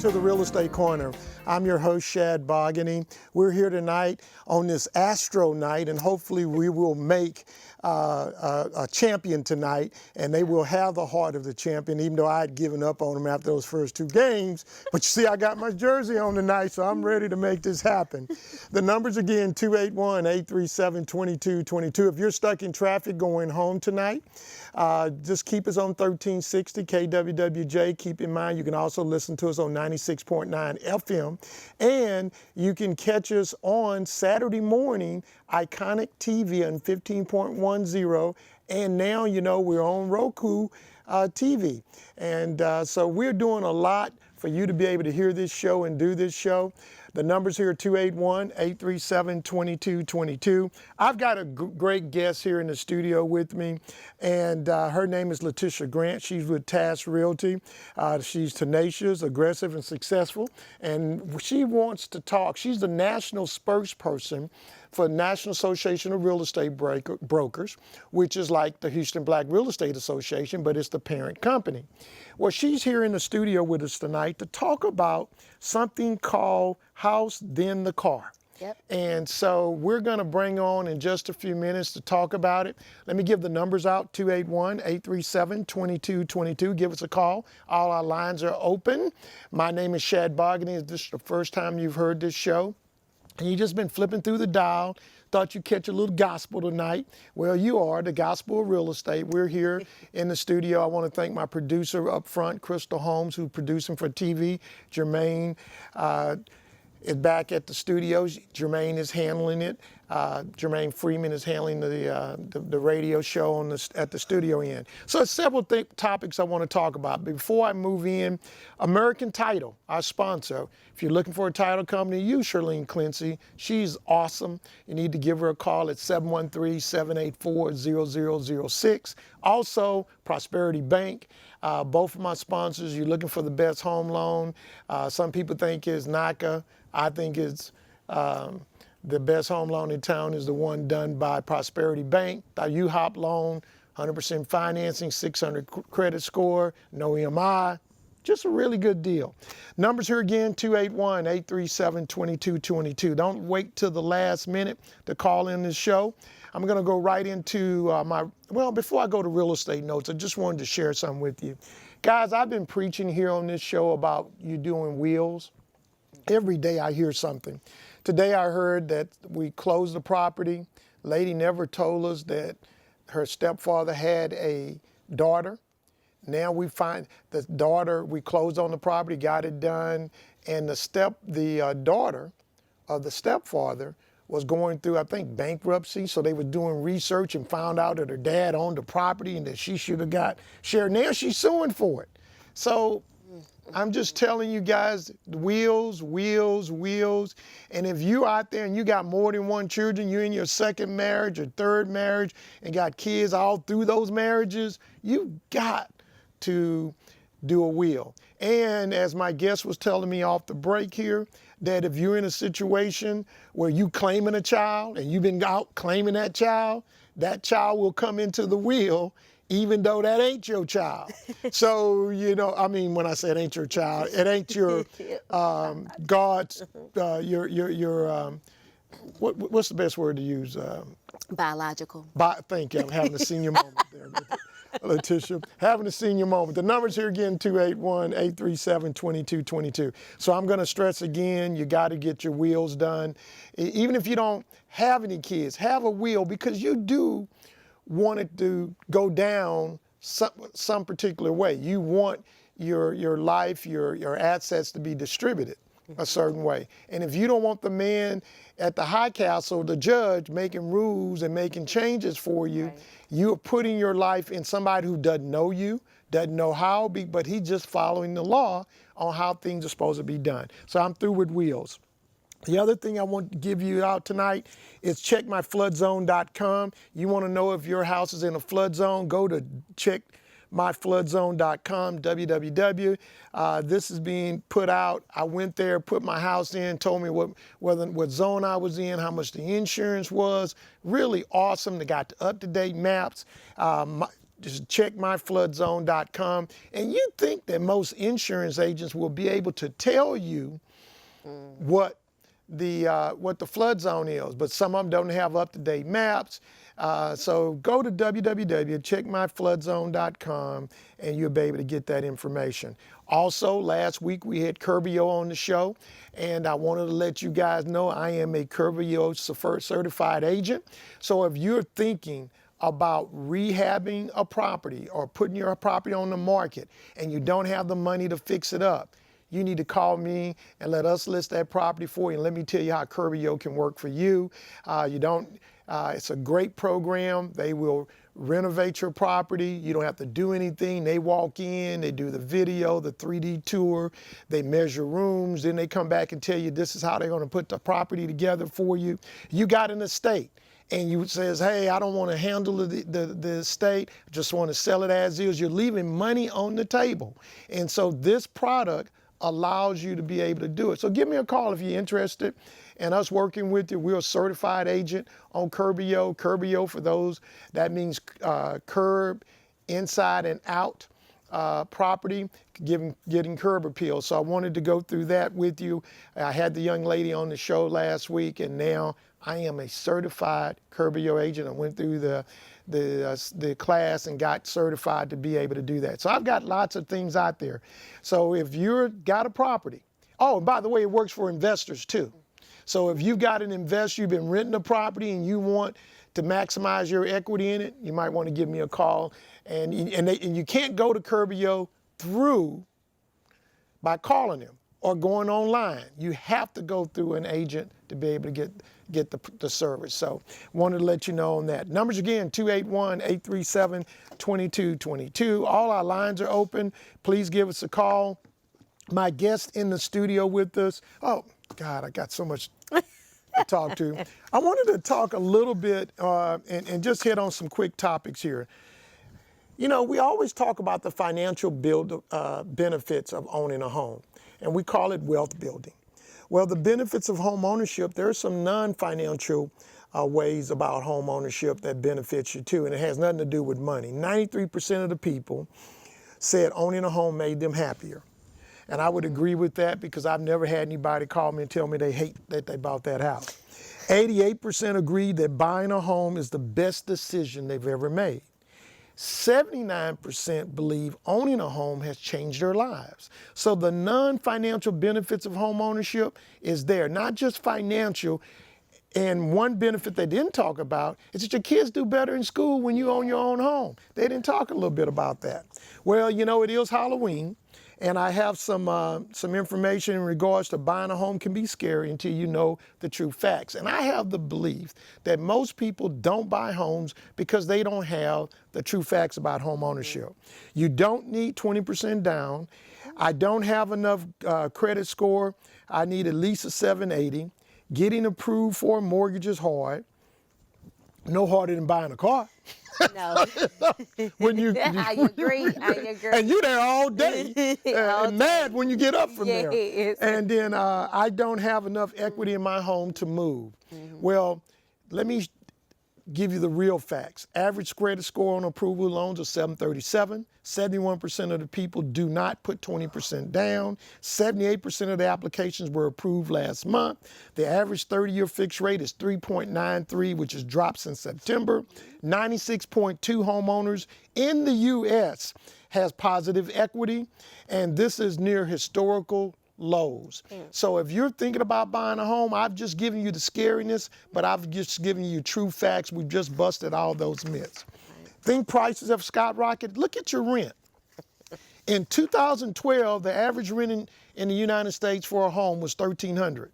to the Real Estate Corner. I'm your host, Shad Bogany. We're here tonight on this Astro night, and hopefully we will make a champion tonight, and they will have the heart of the champion, even though I had given up on them after those first two games. But you see, I got my jersey on tonight, so I'm ready to make this happen. The numbers again, 281-837-2222. If you're stuck in traffic going home tonight, just keep us on 1360 KWWJ. Keep in mind, you can also listen to us on 96.9 FM, and you can catch us on Saturday morning, Iconic TV on 15.10, and now you know we're on Roku TV, and so we're doing a lot for you to be able to hear this show and do this show. The numbers here are 281-837-2222. I've got a great guest here in the studio with me, and her name is LaTisha Grant. She's with TAS Realty. She's tenacious, aggressive, and successful, and she wants to talk. She's the national spokesperson for National Association of Real Estate Brokers, which is like the Houston Black Real Estate Association, but it's the parent company. Well, she's here in the studio with us tonight to talk about something called House, Then the Car. Yep. And so we're going to bring on in just a few minutes to talk about it. Let me give the numbers out, 281-837-2222. Give us a call. All our lines are open. My name is Shad Bogany. If this is the first time you've heard this show, and you've just been flipping through the dial, thought you'd catch a little gospel tonight. Well, you are, the gospel of real estate. We're here in the studio. I want to thank my producer up front, Crystal Holmes, who's producing for TV. Jermaine is back at the studios. Jermaine is handling it. Jermaine Freeman is handling the radio show on at the studio end. So there's several topics I want to talk about. Before I move in, American Title, our sponsor. If you're looking for a title company, use Charlene Clancy. She's awesome. You need to give her a call at 713-784-0006. Also, Prosperity Bank. Both of my sponsors, you're looking for the best home loan. Some people think it's NACA. I think it's the best home loan in town is the one done by Prosperity Bank, the UHOP loan, 100% financing, 600 credit score, no EMI. Just a really good deal. Numbers here again, 281-837-2222. Don't wait till the last minute to call in this show. I'm going to go right into before I go to real estate notes, I just wanted to share something with you. Guys, I've been preaching here on this show about you doing wheels. Every day I hear something. Today I heard that we closed the property. Lady never told us that her stepfather had a daughter. Now we find the daughter, we closed on the property, got it done, and the daughter of the stepfather was going through, I think, bankruptcy, so they were doing research and found out that her dad owned the property and that she should have got shared. Now she's suing for it. So I'm just telling you guys, wheels. And if you out there and you got more than one children, you're in your second marriage or third marriage and got kids all through those marriages, you got to do a wheel. And as my guest was telling me off the break here, that if you're in a situation where you claiming a child and you've been out claiming that child will come into the will even though that ain't your child. So, you know, I mean, when I say it ain't your child, it ain't your God's, what's the best word to use? Biological. Thank you. I'm having a senior moment there, LaTisha. Having a senior moment. The numbers here again, 281-837-2222. So I'm going to stress again, you got to get your wheels done. Even if you don't have any kids, have a wheel, because you do want it to go down some particular way. You want your life, your assets to be distributed a certain way. And if you don't want the man at the high castle, the judge, making rules and making changes for you, right, you're putting your life in somebody who doesn't know you, doesn't know how, but he's just following the law on how things are supposed to be done. So I'm through with wheels. The other thing I want to give you out tonight is checkmyfloodzone.com. You want to know if your house is in a flood zone, go to checkmyfloodzone.com, www. This is being put out. I went there, put my house in, told me what zone I was in, how much the insurance was. Really awesome. They got the up-to-date maps. Just check myfloodzone.com. And you think that most insurance agents will be able to tell you what the flood zone is, but some of them don't have up-to-date maps. So go to www.checkmyfloodzone.com and you'll be able to get that information. Also, last week we had Curbio on the show, and I wanted to let you guys know I am a Curbio certified agent. So if you're thinking about rehabbing a property or putting your property on the market and you don't have the money to fix it up, you need to call me and let us list that property for you. And let me tell you how Curbio can work for you. It's a great program. They will renovate your property. You don't have to do anything. They walk in, they do the video, the 3D tour, they measure rooms, then they come back and tell you this is how they're going to put the property together for you. You got an estate and you says, hey, I don't want to handle the estate, I just want to sell it as is. You're leaving money on the table. And so this product allows you to be able to do it. So give me a call if you're interested in us working with you. We're a certified agent on Curbio. Curbio, for those, that means curb, inside and out property, getting curb appeal. So I wanted to go through that with you. I had the young lady on the show last week, and now I am a certified Curbio agent. I went through the class and got certified to be able to do that. So I've got lots of things out there. So if you've got a property, oh, and by the way, it works for investors too. So if you've got an investor, you've been renting a property and you want to maximize your equity in it, you might want to give me a call. And you can't go to Curbio by calling them or going online. You have to go through an agent to be able to get the service. So wanted to let you know on that. Numbers again, 281-837-2222. All our lines are open. Please give us a call. My guest in the studio with us, oh God, I got so much to talk to. I wanted to talk a little bit and just hit on some quick topics here. You know, we always talk about the financial benefits of owning a home, and we call it wealth building. Well, the benefits of home ownership, there are some non-financial ways about home ownership that benefits you too, and it has nothing to do with money. 93% of the people said owning a home made them happier. And I would agree with that because I've never had anybody call me and tell me they hate that they bought that house. 88% agreed that buying a home is the best decision they've ever made. 79% believe owning a home has changed their lives. So the non-financial benefits of home ownership is there, not just financial. And one benefit they didn't talk about is that your kids do better in school when you own your own home. They didn't talk a little bit about that. Well, you know, it is Halloween. And I have some information in regards to buying a home can be scary until you know the true facts. And I have the belief that most people don't buy homes because they don't have the true facts about home ownership. You don't need 20% down. I don't have enough credit score. I need at least a 780. Getting approved for a mortgage is hard. No harder than buying a car. No. When you, I agree. And you're there all day and mad when you get up from there. Yes. And then I don't have enough equity in my home to move. Well, let me give you the real facts. Average credit score on approval loans is 737. 71% of the people do not put 20% down. 78% of the applications were approved last month. The average 30-year fixed rate is 3.93, which has dropped since September. 96.2 homeowners in the U.S. has positive equity, and this is near historical lows. So if you're thinking about buying a home, I've just given you the scariness, but I've just given you true facts. We've just busted all those myths. Think prices have skyrocketed? Look at your rent. In 2012, the average rent in the United States for a home was $1,300.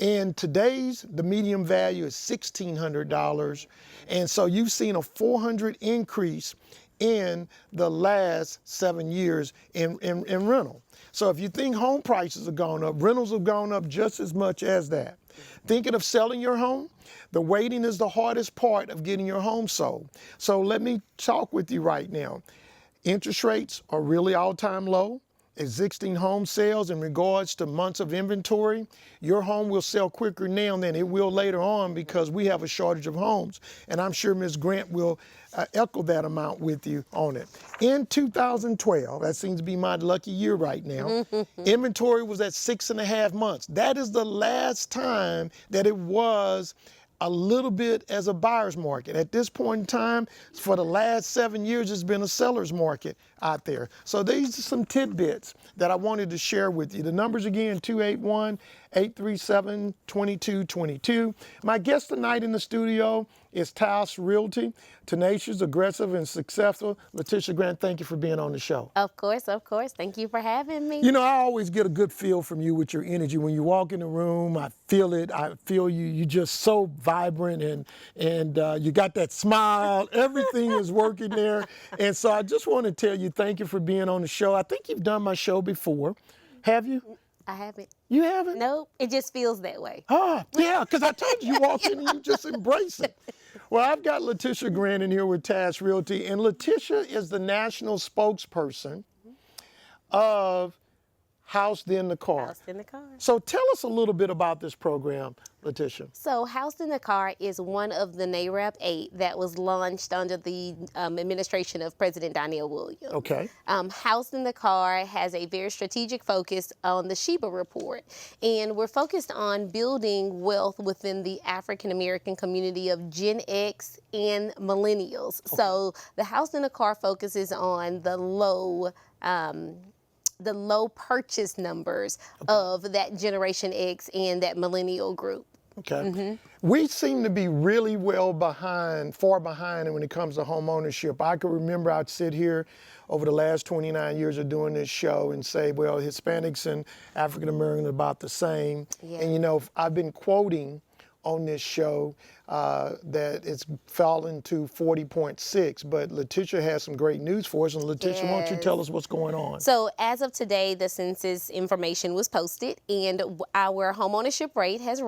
And today's, the median value is $1,600. And so you've seen a $400 increase in the last 7 years in rental. So if you think home prices have gone up, rentals have gone up just as much as that. Thinking of selling your home? The waiting is the hardest part of getting your home sold. So let me talk with you right now. Interest rates are really all-time low. existing home sales in regards to months of inventory. Your home will sell quicker now than it will later on because we have a shortage of homes. And I'm sure Ms. Grant will echo that amount with you on it. In 2012, that seems to be my lucky year right now, inventory was at 6.5 months. That is the last time that it was a little bit as a buyer's market. At this point in time, for the last 7 years, it's been a seller's market out there. So these are some tidbits that I wanted to share with you. The numbers again, 281-837-2222. My guest tonight in the studio is TAS Realty, tenacious, aggressive, and successful. LaTisha Grant, thank you for being on the show. Of course, of course. Thank you for having me. You know, I always get a good feel from you with your energy. When you walk in the room, I feel it. I feel you. You're just so vibrant, and you got that smile. Everything is working there. And so I just want to tell you, thank you for being on the show. I think you've done my show before. Have you? I haven't. You haven't? Nope. It just feels that way. Ah, yeah, because I told you walk in and you just embrace it. Well, I've got LaTisha Grant in here with TAS Realty, and LaTisha is the national spokesperson of Housed in the Car. Housed in the Car. So tell us a little bit about this program, LaTisha. So Housed in the Car is one of the NAREP 8 that was launched under the administration of President Donnell Williams. Okay. Housed in the Car has a very strategic focus on the Sheba Report, and we're focused on building wealth within the African American community of Gen X and millennials. Okay. So the Housed in the Car focuses on the low purchase numbers of that Generation X and that millennial group. Okay. We seem to be really far behind when it comes to home ownership. I can remember I'd sit here over the last 29 years of doing this show and say, well, Hispanics and African Americans are about the same. Yeah. And you know, I've been quoting on this show that it's fallen to 40.6, but LaTisha has some great news for us. And LaTisha, why don't you tell us what's going on? So as of today, the census information was posted, and our homeownership rate has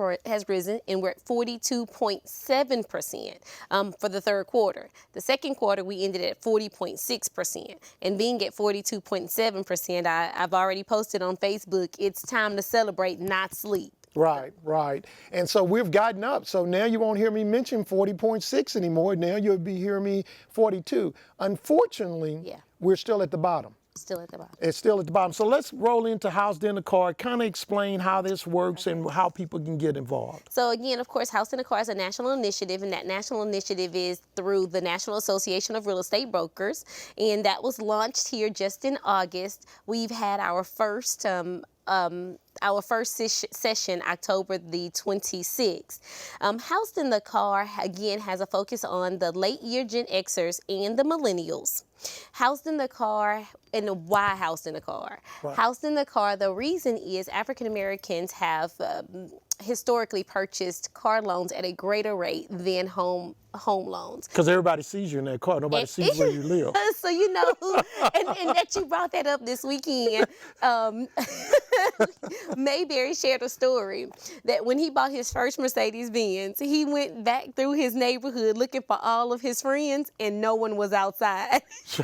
risen, and we're at 42.7% for the third quarter. The second quarter, we ended at 40.6%, and being at 42.7%, I've already posted on Facebook, it's time to celebrate, not sleep. Right, right. And so we've gotten up. So now you won't hear me mention 40.6 anymore. Now you'll be hearing me 42. Unfortunately, we're still at the bottom. Still at the bottom. It's still at the bottom. So let's roll into Housed in the Car, kind of explain how this works and how people can get involved. So again, of course, Housed in the Car is a national initiative, and that national initiative is through the National Association of Real Estate Brokers, and that was launched here just in August. We've had our first session October the 26th. Housed in the Car, again, has a focus on the late year Gen Xers and the millennials. Housed in the Car, and why Housed in the Car? Right. Housed in the Car, the reason is African Americans have historically purchased car loans at a greater rate than home loans. Because everybody sees you in that car. Nobody sees where you live. So, you know, and that you brought that up this weekend. Mayberry shared a story that when he bought his first Mercedes-Benz, he went back through his neighborhood looking for all of his friends, and no one was outside. So,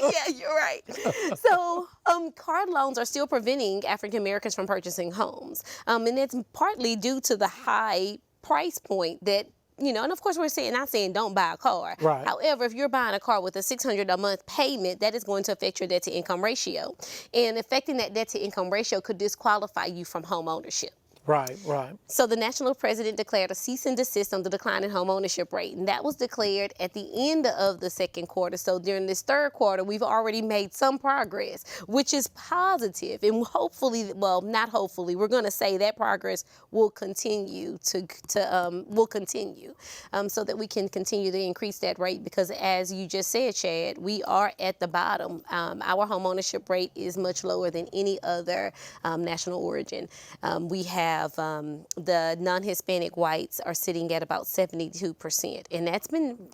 yeah, you're right. So, car loans are still preventing African Americans from purchasing homes. And it's partly due to the high price point that, you know, and of course we're not saying don't buy a car. Right. However, if you're buying a car with a $600 a month payment, that is going to affect your debt to income ratio. And affecting that debt to income ratio could disqualify you from home ownership. Right, right. So the national president declared a cease and desist on the decline in home ownership rate, and that was declared at the end of the second quarter. So during this third quarter, we've already made some progress, which is positive, and hopefully, well, not hopefully, we're going to say that progress will continue so that we can continue to increase that rate, because as you just said, Chad, we are at the bottom. Our home ownership rate is much lower than any other national origin. We have the non-Hispanic whites are sitting at about 72%, and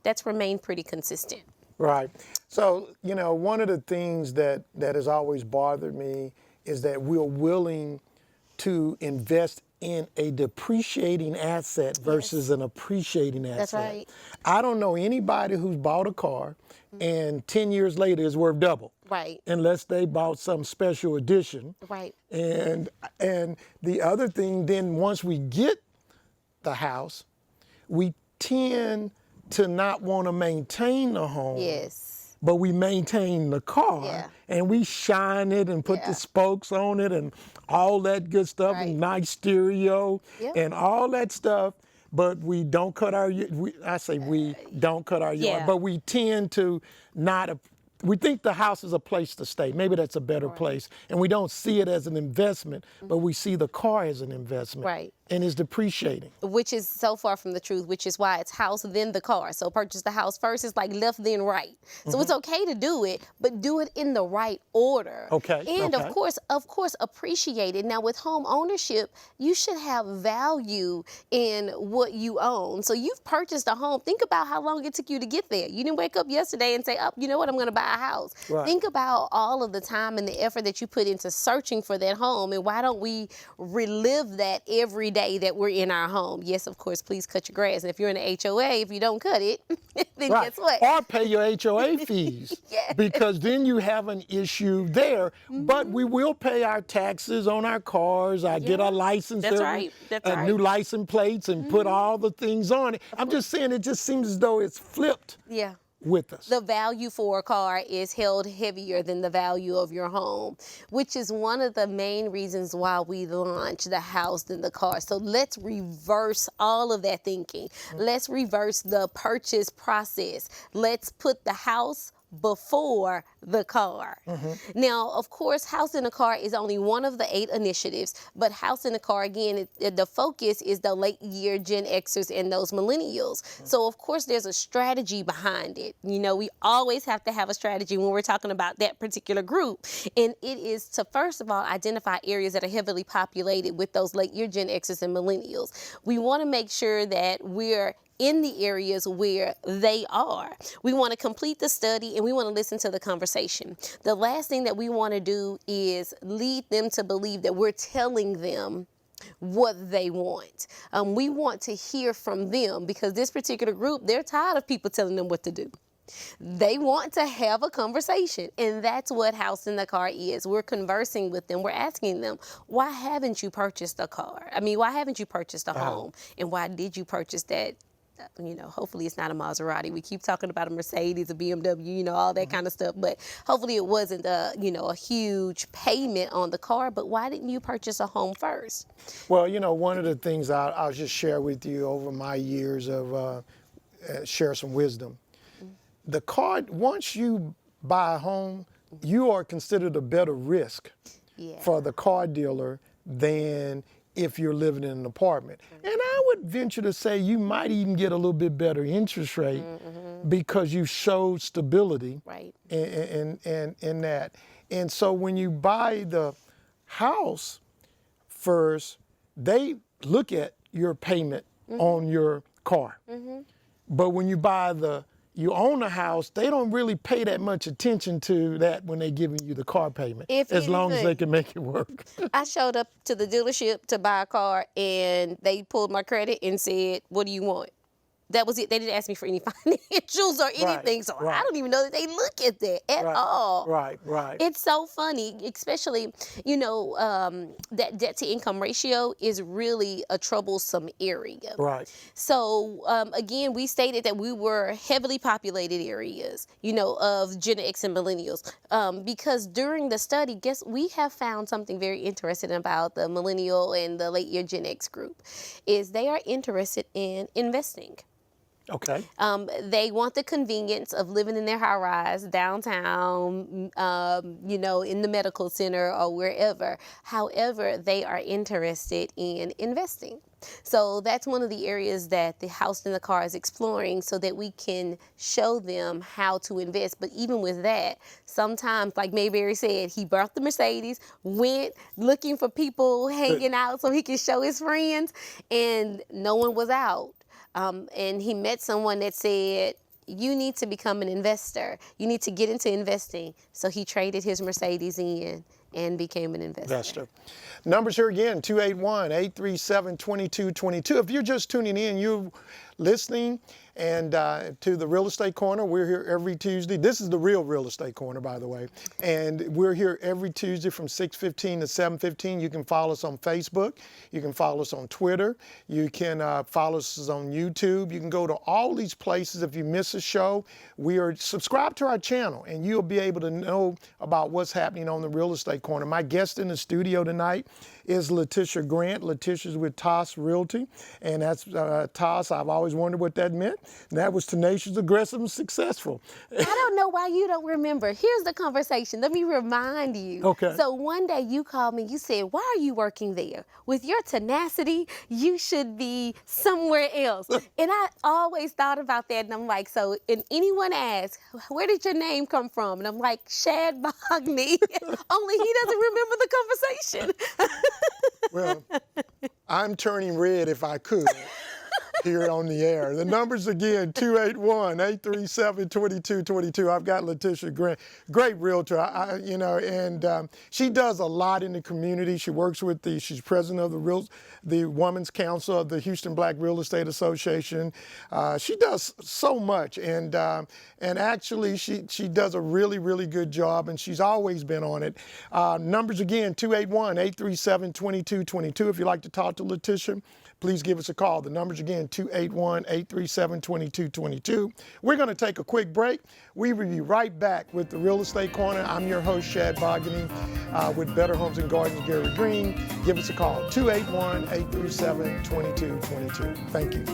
that's remained pretty consistent. Right. So, you know, one of the things that has always bothered me is that we're willing to invest in a depreciating asset versus an appreciating asset. That's right. I don't know anybody who's bought a car and 10 years later is worth double. Right. Unless they bought some special edition. Right. And the other thing, then once we get the house, we tend to not want to maintain the home. Yes. But we maintain the car, Yeah. and we shine it and put Yeah. the spokes on it and all that good stuff, Right. and nice stereo Yep. and all that stuff. But we don't cut our, we don't cut our yard, Yeah. but we tend to not, we think the house is a place to stay. Maybe that's a better place. And we don't see it as an investment, but we see the car as an investment. Right. And it's depreciating. Which is so far from the truth, which is why it's house then the car. So purchase the house first, it's like left then right. So it's okay to do it, but do it in the right order. Okay, And okay. of course, appreciate it. Now with home ownership, you should have value in what you own. So you've purchased a home. Think about how long it took you to get there. You didn't wake up yesterday and say, oh, you know what, I'm gonna buy a house. Right. Think about all of the time and the effort that you put into searching for that home, and why don't we relive that every day that we're in our home? Yes, of course, please cut your grass. And if you're in an HOA, if you don't cut it, then Right. guess what? Or pay your HOA fees. Yes. Because then you have an issue there. But we will pay our taxes on our cars. I get our license, That's right. That's right. new license plates, and put all the things on it. I'm just saying, it just seems as though it's flipped Yeah. with us. The value for a car is held heavier than the value of your home, which is one of the main reasons why we launched the house than the car. So let's reverse all of that thinking. Let's reverse the purchase process. Let's put the house before the car. Now, of course, house in a car is only one of the 8 initiatives, but house in a car, again, the focus is the late year Gen Xers and those millennials. So, of course, there's a strategy behind it. You know, we always have to have a strategy when we're talking about that particular group. And it is to, first of all, identify areas that are heavily populated with those late year Gen Xers and millennials. We want to make sure that we're in the areas where they are. We want to complete the study and we want to listen to the conversation. The last thing that we want to do is lead them to believe that we're telling them what they want. We want to hear from them, because this particular group, they're tired of people telling them what to do. They want to have a conversation, and that's what House in the Car is. We're conversing with them. We're asking them, why haven't you purchased a car? I mean, why haven't you purchased a home? And why did you purchase that? You know, hopefully it's not a Maserati. We keep talking about a Mercedes, a BMW, you know, all that kind of stuff. But hopefully it wasn't a huge payment on the car. But why didn't you purchase a home first? Well, you know, one of the things I'll just share with you over my years of share some wisdom. The car, once you buy a home, you are considered a better risk for the car dealer than if you're living in an apartment. And I would venture to say you might even get a little bit better interest rate because you showed stability in that. And so when you buy the house first, they look at your payment on your car. But when you own a house, they don't really pay that much attention to that when they're giving you the car payment, as long as they can make it work. I showed up to the dealership to buy a car, and they pulled my credit and said, what do you want? That was it. They didn't ask me for any financials or anything, so I don't even know that they look at that at all. Right. It's so funny, especially, you know, that debt to income ratio is really a troublesome area. Right. So, again, we stated that we were heavily populated areas, you know, of Gen X and millennials. Because during the study, we have found something very interesting about the millennial and the late year Gen X group, is they are interested in investing. Okay. They want the convenience of living in their high rise downtown, you know, in the medical center or wherever. However, they are interested in investing. So that's one of the areas that the House in the Car is exploring, so that we can show them how to invest. But even with that, sometimes, like Mayberry said, he bought the Mercedes, went looking for people hanging out so he could show his friends, and no one was out. And he met someone that said, you need to become an investor. You need to get into investing. So he traded his Mercedes in and became an investor. Numbers here again, 281-837-2222. If you're just tuning in, you're listening and to the Real Estate Corner. We're here every Tuesday. This is the real Real Estate Corner, by the way. And we're here every Tuesday from 6:15 to 7:15. You can follow us on Facebook. You can follow us on Twitter. You can follow us on YouTube. You can go to all these places. If you miss a show, we are subscribed to our channel, and you'll be able to know about what's happening on the Real Estate Corner. My guest in the studio tonight is LaTisha Grant. LaTisha's with TAS Realty, and that's TAS. I've always wondered what that meant. And that was tenacious, aggressive, and successful. I don't know why you don't remember. Here's the conversation. Let me remind you. Okay. So one day you called me, you said, why are you working there? With your tenacity, you should be somewhere else. And I always thought about that, and I'm like, so, and anyone asks, where did your name come from? And I'm like, Shad Bogny. Only he doesn't remember the conversation. Well, I'm turning red if I could here on the air. The numbers again, 281-837-2222. I've got LaTisha Grant, great realtor, and she does a lot in the community. She works with she's president of the Women's Council of the Houston Black Real Estate Association. She does so much, and actually she does a really, really good job, and she's always been on it. Numbers again, 281-837-2222. If you'd like to talk to LaTisha, please give us a call. The numbers again, 281-837-2222. We're going to take a quick break. We will be right back with the Real Estate Corner. I'm your host, Shad Bogany, with Better Homes and Gardens, Gary Green. Give us a call, 281-837-2222. Thank you.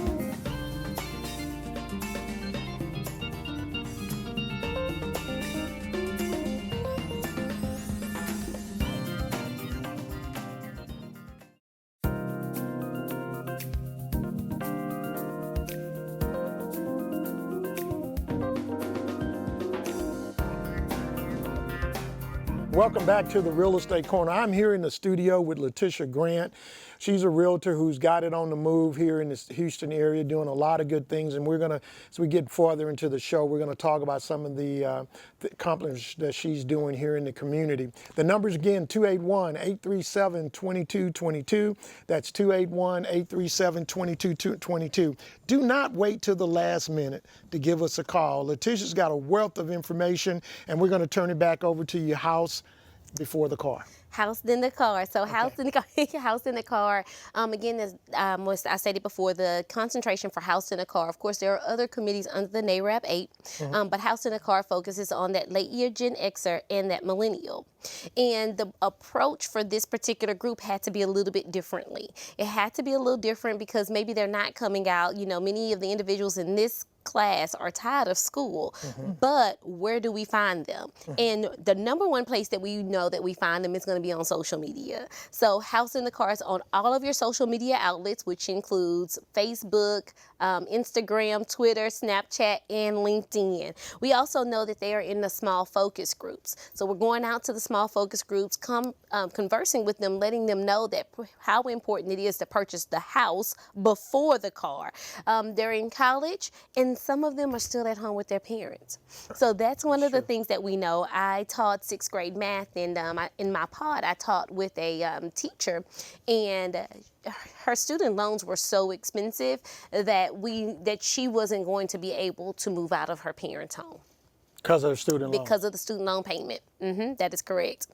Welcome back to the Real Estate Corner. I'm here in the studio with LaTisha Grant. She's a realtor who's got it on the move here in the Houston area, doing a lot of good things. And we're going to, as we get farther into the show, we're going to talk about some of the accomplishments that she's doing here in the community. The numbers again, 281-837-2222. That's 281-837-2222. Do not wait till the last minute to give us a call. LaTisha's got a wealth of information, and we're going to turn it back over to your house before the car. House in the car. So Okay. house in the car. House in the car. Again, as I stated before, the concentration for house in the car. Of course, there are other committees under the NARAB 8, but house in the car focuses on that late year Gen Xer and that millennial. And the approach for this particular group had to be a little bit differently. It had to be a little different because maybe they're not coming out. You know, many of the individuals in this class are tired of school, but where do we find them? And the number one place that we know that we find them is going to be on social media. So House in the Car is on all of your social media outlets, which includes Facebook, Instagram, Twitter, Snapchat, and LinkedIn. We also know that they are in the small focus groups. So we're going out to the small focus groups, conversing with them, letting them know that how important it is to purchase the house before the car. They're in college, and some of them are still at home with their parents. So that's one of the things that we know. I taught 6th grade math, and in my pod, I taught with a teacher, and her student loans were so expensive that she wasn't going to be able to move out of her parents' home. Because of the student loan. Because of the student loan payment. That is correct.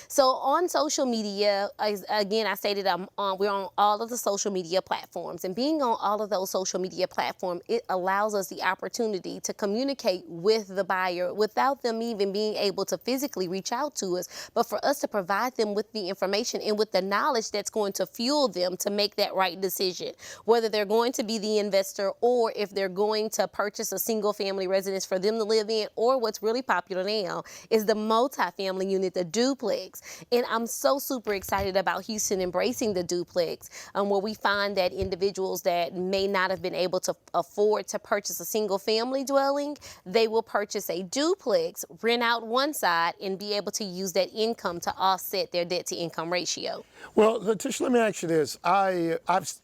So on social media, again, I stated we're on all of the social media platforms. And being on all of those social media platforms, it allows us the opportunity to communicate with the buyer without them even being able to physically reach out to us, but for us to provide them with the information and with the knowledge that's going to fuel them to make that right decision, whether they're going to be the investor or if they're going to purchase a single family residence for them to live in, or what's really popular now is the multi-family unit, the duplex. And I'm so super excited about Houston embracing the duplex, where we find that individuals that may not have been able to afford to purchase a single family dwelling, they will purchase a duplex, rent out one side, and be able to use that income to offset their debt to income ratio. Well, LaTisha, let me ask you this. I've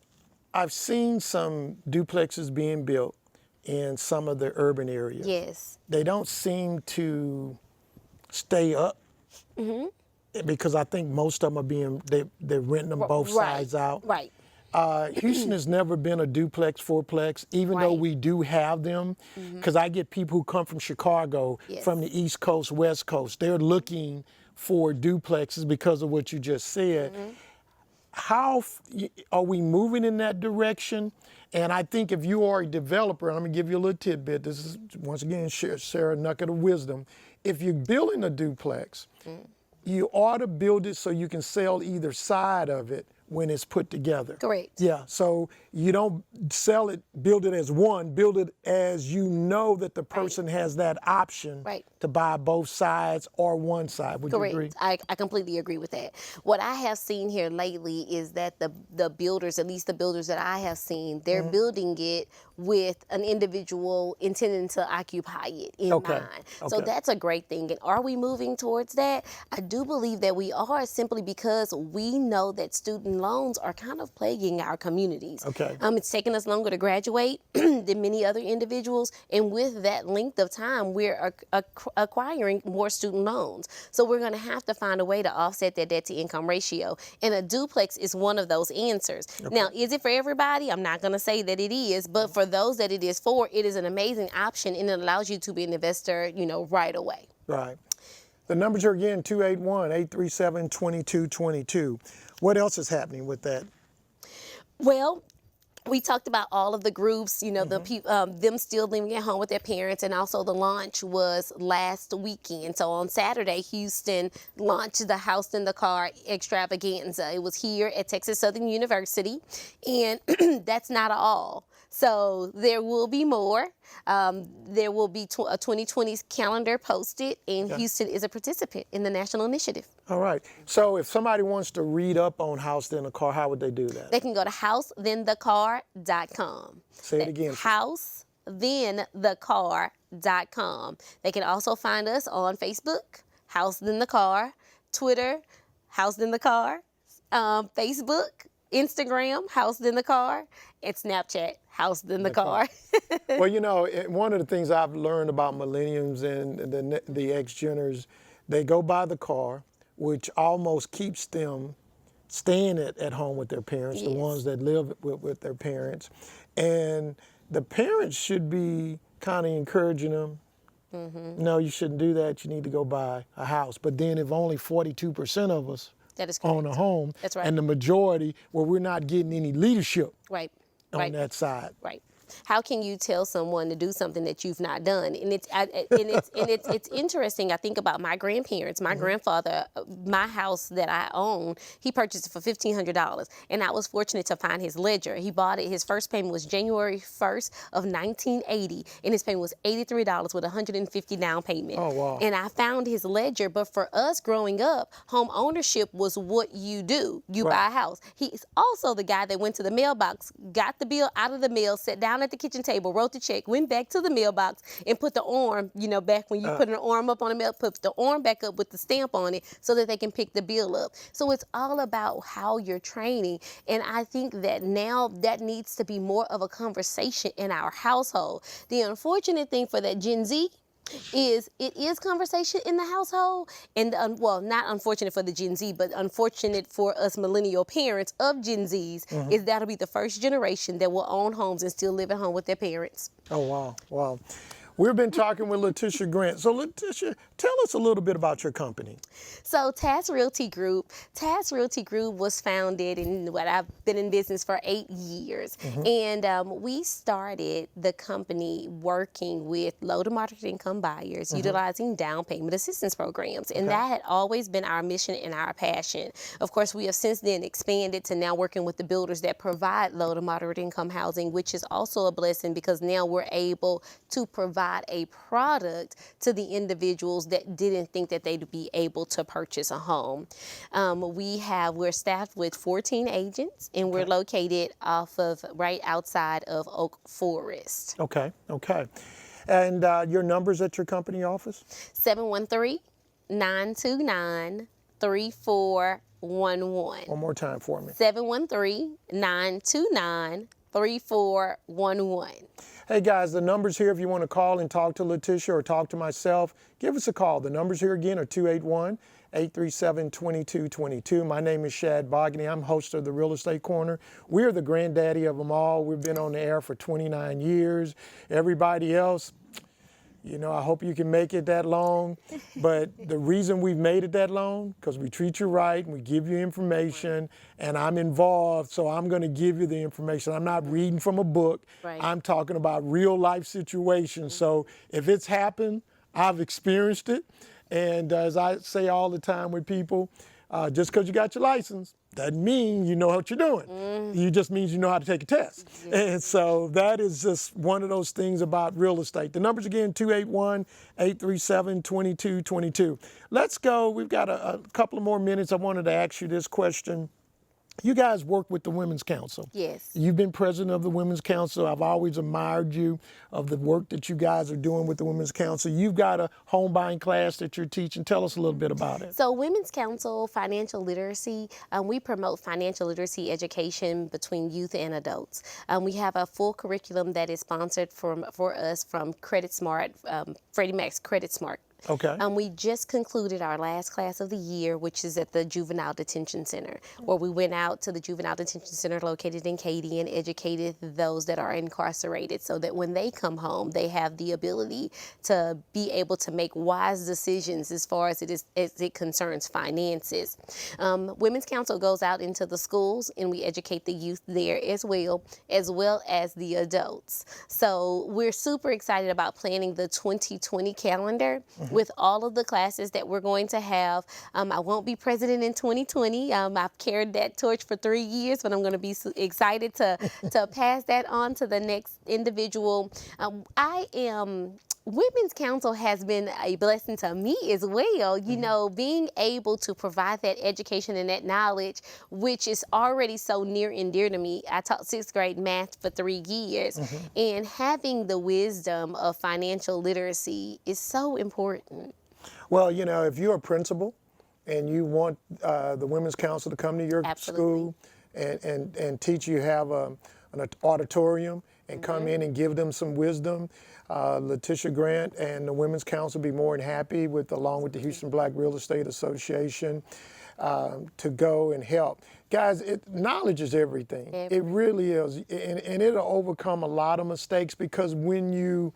seen some duplexes being built in some of the urban areas. Yes. They don't seem to stay up. because I think most of them they're renting them both sides out. Right. Houston has never been a duplex, fourplex, even though Right. we do have them, because I get people who come from Chicago, Yes. from the East Coast, West Coast. They're looking for duplexes because of what you just said. How are we moving in that direction? And I think if you are a developer, and I'm gonna give you a little tidbit, this is, once again, Sarah, nugget of wisdom. If you're building a duplex, you ought to build it so you can sell either side of it when it's put together. Correct. Yeah, so you don't sell it, build it as one, build it as you know that the person has that option Right. to buy both sides or one side. Would you agree? Correct. I completely agree with that. What I have seen here lately is that the builders, at least the builders that I have seen, they're building it with an individual intending to occupy it in mind. So Okay. that's a great thing. And are we moving towards that? I do believe that we are, simply because we know that student loans are kind of plaguing our communities. Okay. It's taking us longer to graduate than many other individuals, and with that length of time, we're acquiring more student loans. So we're going to have to find a way to offset that debt to income ratio, and a duplex is one of those answers. Now, is it for everybody? I'm not going to say that it is, but for those that it is for, it is an amazing option, and it allows you to be an investor, right away. Right. The numbers are again 281-837-2222. What else is happening with that? Well, we talked about all of the groups, the people, them still living at home with their parents, and also the launch was last weekend. So on Saturday, Houston launched the House in the Car extravaganza. It was here at Texas Southern University, and that's not all. So there will be more. There will be a 2020 calendar posted, and Houston is a participant in the national initiative. All right. So if somebody wants to read up on House in a Car, how would they do that? They can go to housethenthecar.com. Say it again. Housethenthecar.com. They can also find us on Facebook, House Then the Car, Twitter, House Then the Car, Facebook, Instagram, House Then the Car, and Snapchat, House Then the Car. Well, one of the things I've learned about millennials and the X-Geners, they go by the car, which almost keeps them staying at home with their parents, the ones that live with their parents. And the parents should be kind of encouraging them, no, you shouldn't do that, you need to go buy a house. But then if only 42% of us That is own a home, That's right. and the majority, we're not getting any leadership Right. on that side. Right. How can you tell someone to do something that you've not done? And it's interesting. I think about my grandparents. My grandfather, my house that I own, he purchased it for $1,500, and I was fortunate to find his ledger. He bought it. His first payment was January 1st of 1980, and his payment was $83 with $150 down payment. Oh, wow. And I found his ledger. But for us growing up, home ownership was what you do. You buy a house. He's also the guy that went to the mailbox, got the bill out of the mail, sat down at the kitchen table, wrote the check, went back to the mailbox, and put the arm, back when you put an arm up on the mail, put the arm back up with the stamp on it so that they can pick the bill up. So it's all about how you're training. And I think that now that needs to be more of a conversation in our household. The unfortunate thing for that Gen Z is it is conversation in the household, and well, not unfortunate for the Gen Z, but unfortunate for us millennial parents of Gen Zs, is that'll be the first generation that will own homes and still live at home with their parents. Oh, wow, wow. We've been talking with LaTisha Grant. So LaTisha, tell us a little bit about your company. So TAS Realty Group was founded in I've been in business for 8 years. And we started the company working with low to moderate income buyers, utilizing down payment assistance programs. And that had always been our mission and our passion. Of course, we have since then expanded to now working with the builders that provide low to moderate income housing, which is also a blessing because now we're able to provide a product to the individuals that didn't think that they'd be able to purchase a home. We're staffed with 14 agents, and we're located right outside of Oak Forest. Okay. And your numbers at your company office? 713-929-3411. One more time for me. 713-929-3411. Hey guys, the numbers here if you want to call and talk to LaTisha or talk to myself, give us a call. The numbers here again are 837-2222. My name is Shad Bogany. I'm host of the Real Estate Corner. We're the granddaddy of them all. We've been on the air for 29 years. Everybody else, you know, I hope you can make it that long, but the reason we've made it that long, because we treat you right, and we give you information, and I'm involved, so I'm going to give you the information. I'm not reading from a book. Right. I'm talking about real life situations. So if it's happened, I've experienced it. And as I say all the time with people, just because you got your license doesn't mean you know what you're doing. You just means you know how to take a test. And so that is just one of those things about real estate. The numbers again, 281-837-2222. Let's go. We've got a couple of more minutes. I wanted to ask you this question. You guys work with the Women's Council. Yes. You've been president of the Women's Council. I've always admired you of the work that you guys are doing with the Women's Council. You've got a home buying class that you're teaching. Tell us a little bit about it. So Women's Council Financial Literacy, we promote financial literacy education between youth and adults. We have a full curriculum that is sponsored for us from Credit Smart, Freddie Mac's Credit Smart. Okay. We just concluded our last class of the year, which is at the Juvenile Detention Center, where we went out to the Juvenile Detention Center located in Katy and educated those that are incarcerated so that when they come home, they have the ability to be able to make wise decisions as far as it concerns finances. Women's Council goes out into the schools and we educate the youth there as well as the adults. So we're super excited about planning the 2020 calendar with all of the classes that we're going to have. I won't be president in 2020. I've carried that torch for 3 years, but I'm going to be excited to pass that on to the next individual. Women's Council has been a blessing to me as well. You know, being able to provide that education and that knowledge, which is already so near and dear to me. I taught 6th grade math for 3 years, and having the wisdom of financial literacy is so important. Well, you know, if you're a principal and you want the Women's Council to come to your school and teach you, have an auditorium and come in and give them some wisdom, LaTisha Grant and the Women's Council be more than happy along with the Houston Black Real Estate Association to go and help. Guys, knowledge is everything. It really is. And it'll overcome a lot of mistakes, because when you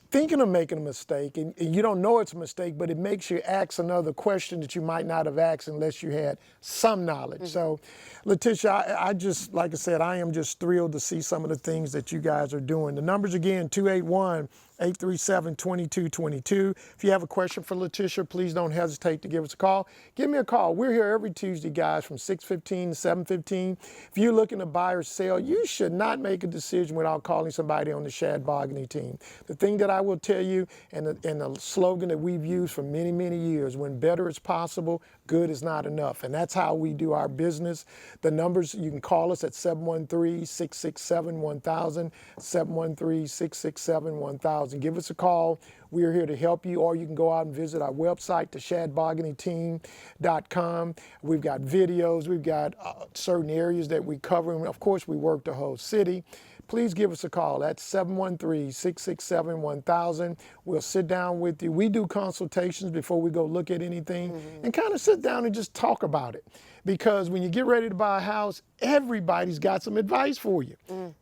thinking of making a mistake and you don't know it's a mistake, but it makes you ask another question that you might not have asked unless you had some knowledge. So LaTisha, I just, like I said, I am just thrilled to see some of the things that you guys are doing. The numbers again, 281-837-2222. If you have a question for LaTisha, please don't hesitate to give us a call. Give me a call. We're here every Tuesday, guys, from 6:15 to 7:15. If you're looking to buy or sell, you should not make a decision without calling somebody on the Shad Bogany team. The thing that I will tell you, and the slogan that we've used for many, many years, when better is possible, good is not enough. And that's how we do our business. The numbers, you can call us at 713-667-1000, 713-667-1000. Give us a call. We are here to help you, or you can go out and visit our website, theshadboganyteam.com. We've got videos. We've got certain areas that we cover. And of course, we work the whole city. Please give us a call. That's 713-667-1000. We'll sit down with you. We do consultations before we go look at anything and kind of sit down and just talk about it. Because when you get ready to buy a house, everybody's got some advice for you.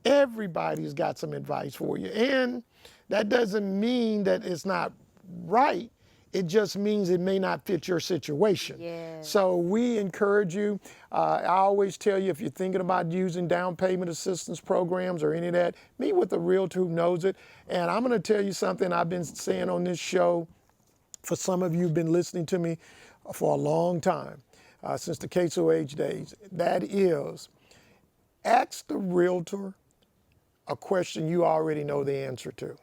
Everybody's got some advice for you. And that doesn't mean that it's not right. It just means it may not fit your situation. Yeah. So we encourage you. I always tell you, if you're thinking about using down payment assistance programs or any of that, meet with a realtor who knows it. And I'm going to tell you something I've been saying on this show. For some of you who've been listening to me for a long time, since the KSOH days, that is, ask the realtor a question you already know the answer to.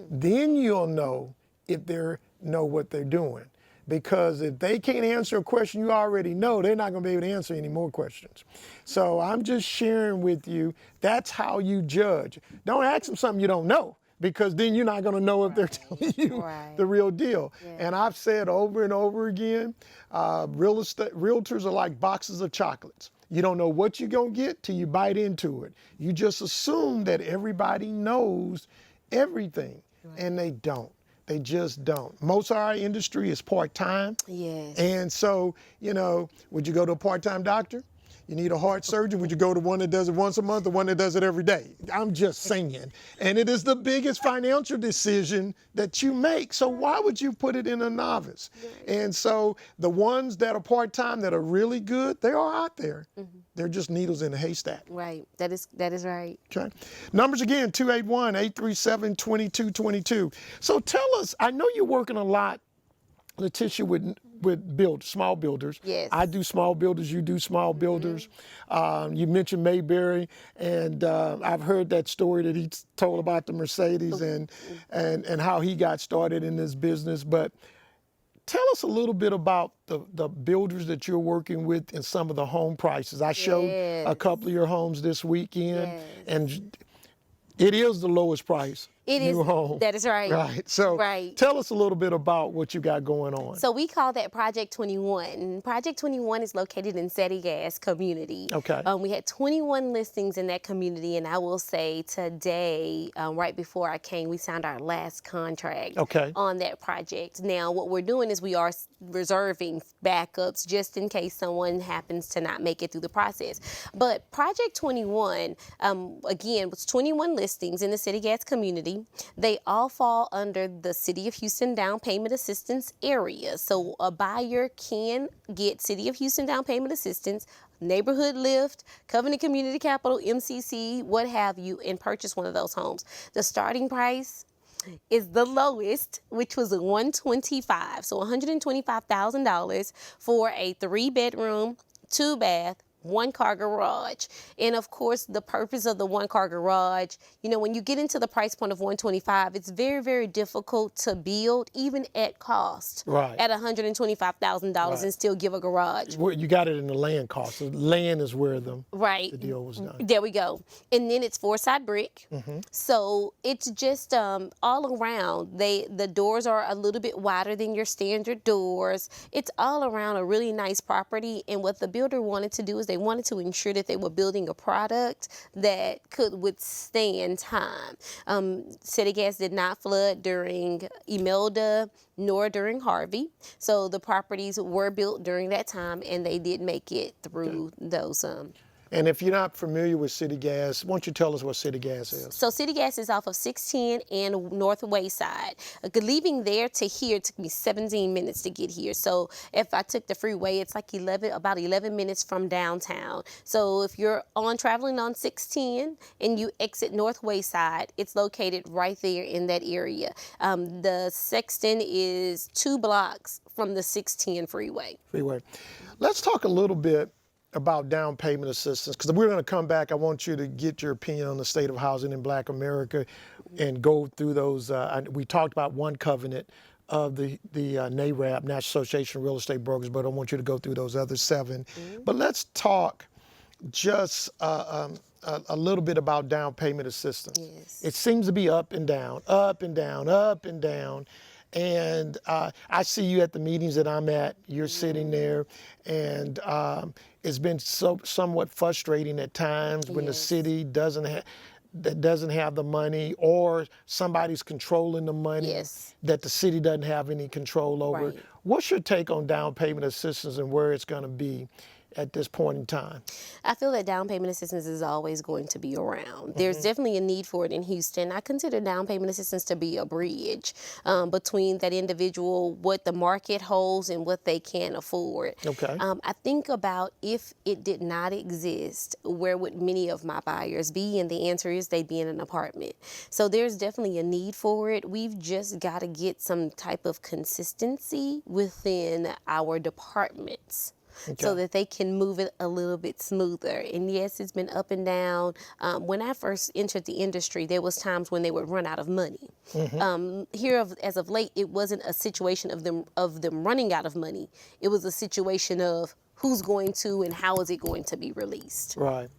Then you'll know if they know what they're doing. Because if they can't answer a question you already know, they're not going to be able to answer any more questions. So I'm just sharing with you, that's how you judge. Don't ask them something you don't know, because then you're not going to know if they're telling you the real deal. Yeah. And I've said over and over again, realtors are like boxes of chocolates. You don't know what you're going to get till you bite into it. You just assume that everybody knows everything, and they don't. They just don't. Most of our industry is part-time. Yes. And so, you know, would you go to a part-time doctor? You need a heart surgeon? Would you go to one that does it once a month or one that does it every day? I'm just saying. And it is the biggest financial decision that you make. So why would you put it in a novice? And so the ones that are part-time that are really good, they are out there. They're just needles in a haystack. Right. That is right. Okay. Numbers again, 281-837-2222. So tell us, I know you're working a lot, LaTisha, with small builders. Yes. I do small builders, you do small builders. You mentioned Mayberry, and I've heard that story that he told about the Mercedes and how he got started in this business. But tell us a little bit about the builders that you're working with and some of the home prices. I showed a couple of your homes this weekend, and it is the lowest price. New home. That is right. Right. So tell us a little bit about what you got going on. So we call that Project 21. Project 21 is located in City Gas community. Okay. We had 21 listings in that community, and I will say today, right before I came, we signed our last contract on that project. Now, what we're doing is we are reserving backups just in case someone happens to not make it through the process. But Project 21, again, was 21 listings in the City Gas community. They all fall under the City of Houston Down Payment Assistance area. So a buyer can get City of Houston Down Payment Assistance, Neighborhood Lift, Covenant Community Capital, MCC, what have you, and purchase one of those homes. The starting price is the lowest, which was $125,000. So $125,000 for a 3-bedroom, 2-bath, 1-car garage. And of course, the purpose of the 1-car garage, you know, when you get into the price point of $125,000, it's very, very difficult to build, even at cost, at $125,000 and still give a garage. Well, you got it in the land cost. The land is where the deal was done. There we go. And then it's 4-side brick. So it's just all around. The doors are a little bit wider than your standard doors. It's all around a really nice property. And what the builder wanted to do is they wanted to ensure that they were building a product that could withstand time. City Gas did not flood during Imelda nor during Harvey. So the properties were built during that time, and they did make it through those. And if you're not familiar with City Gas, why don't you tell us what City Gas is? So City Gas is off of 610 and North Wayside. Leaving there to here took me 17 minutes to get here. So if I took the freeway, it's like about 11 minutes from downtown. So if you're traveling on 610 and you exit North Wayside, it's located right there in that area. The Sexton is 2 blocks from the 610 freeway. Let's talk a little bit about down payment assistance, because we're going to come back. I want you to get your opinion on the state of housing in Black America and go through those. We talked about one covenant of the NAREB, National Association of Real Estate Brokers, but I want you to go through those other 7. But let's talk just a little bit about down payment assistance. It seems to be up and down, up and down, up and down. And I see you at the meetings that I'm at. You're sitting there, and it's been somewhat frustrating at times when the city doesn't have the money, or somebody's controlling the money that the city doesn't have any control over. What's your take on down payment assistance and where it's going to be at this point in time? I feel that down payment assistance is always going to be around. There's definitely a need for it in Houston. I consider down payment assistance to be a bridge between that individual, what the market holds, and what they can afford. I think about if it did not exist, where would many of my buyers be? And the answer is they'd be in an apartment. So there's definitely a need for it. We've just got to get some type of consistency within our departments. So that they can move it a little bit smoother. And yes, it's been up and down. When I first entered the industry, there was times when they would run out of money. As of late, it wasn't a situation of them running out of money. It was a situation of who's going to and how is it going to be released. Right.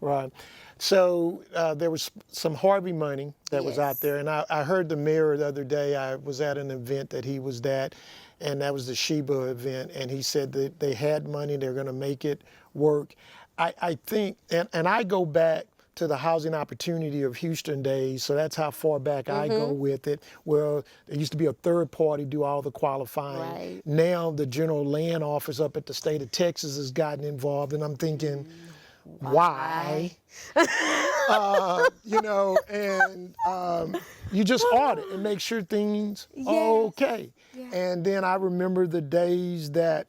So there was some Harvey money that was out there, and I heard the mayor the other day. I was at an event that he was at, and that was the Sheba event, and he said that they had money, they're going to make it work. I think, and I go back to the housing opportunity of Houston days, so that's how far back I go with it. Well, there used to be a third party do all the qualifying. Right. Now the General Land Office up at the state of Texas has gotten involved, and I'm thinking, why? You know, and you just audit and make sure things are okay. Yes. And then I remember the days that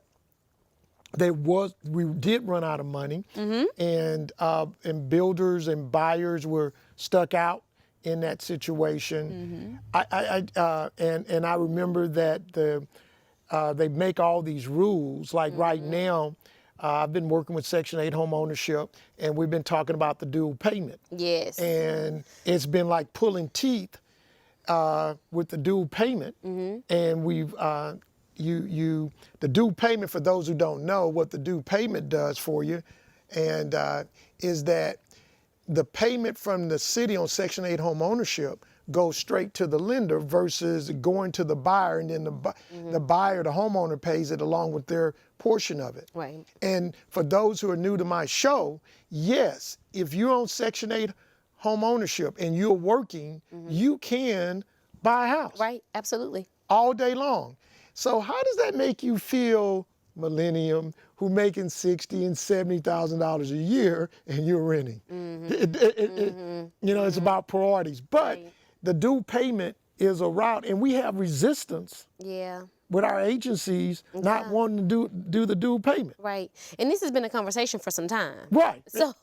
we did run out of money, and builders and buyers were stuck out in that situation. And I remember that they make all these rules. Like right now, I've been working with Section 8 homeownership, and we've been talking about the dual payment. Yes. And it's been like pulling teeth with the dual payment, and we've the due payment, for those who don't know what the due payment does for you, and is that the payment from the city on Section 8 home ownership goes straight to the lender versus going to the buyer, and then the buyer, the homeowner, pays it along with their portion of it. Right. And for those who are new to my show, yes, if you're on Section 8 home ownership and you're working, you can buy a house. Right. Absolutely. All day long. So how does that make you feel, millennium, who making $60,000 and $70,000 a year and you're renting? You know, it's about priorities. But the due payment is a route, and we have resistance with our agencies not wanting to do the due payment. Right. And this has been a conversation for some time. Right. So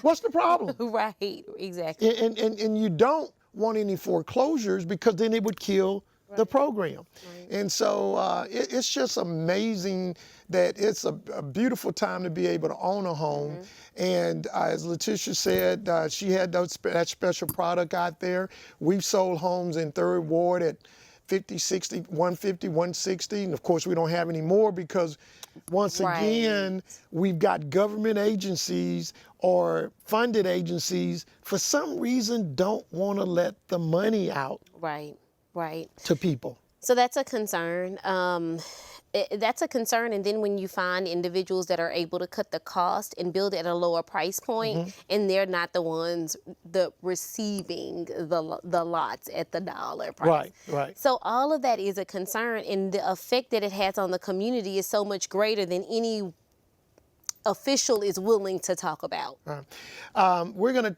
what's the problem? Right. Exactly. And you don't want any foreclosures, because then it would kill the program. Right. And so it's just amazing that it's a beautiful time to be able to own a home. And as LaTisha said, she had that special product out there. We've sold homes in 3rd Ward at 50, 60, 150, 160. And of course, we don't have any more because once again, we've got government agencies or funded agencies for some reason don't want to let the money out. Right. Right. To people. So that's a concern. That's a concern. And then when you find individuals that are able to cut the cost and build at a lower price point, and they're not the ones receiving the lots at the dollar price. Right, right. So all of that is a concern, and the effect that it has on the community is so much greater than any official is willing to talk about. We're gonna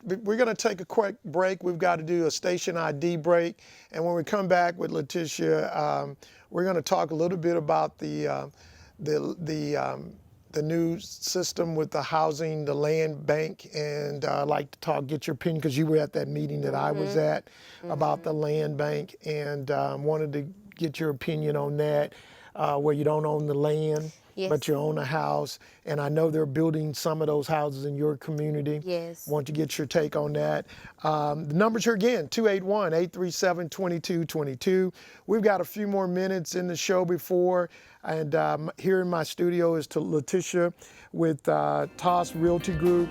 take a quick break. We've got to do a station ID break, and when we come back with LaTisha, we're gonna talk a little bit about the new system with the housing, the land bank, and I'd like to get your opinion, because you were at that meeting that I was at about the land bank, and wanted to get your opinion on that, where you don't own the land. Yes. But you own a house, and I know they're building some of those houses in your community. Yes. Want to get your take on that. The numbers here again, 281-837-2222. We've got a few more minutes in the show before, and here in my studio is LaTisha with TAS Realty Group.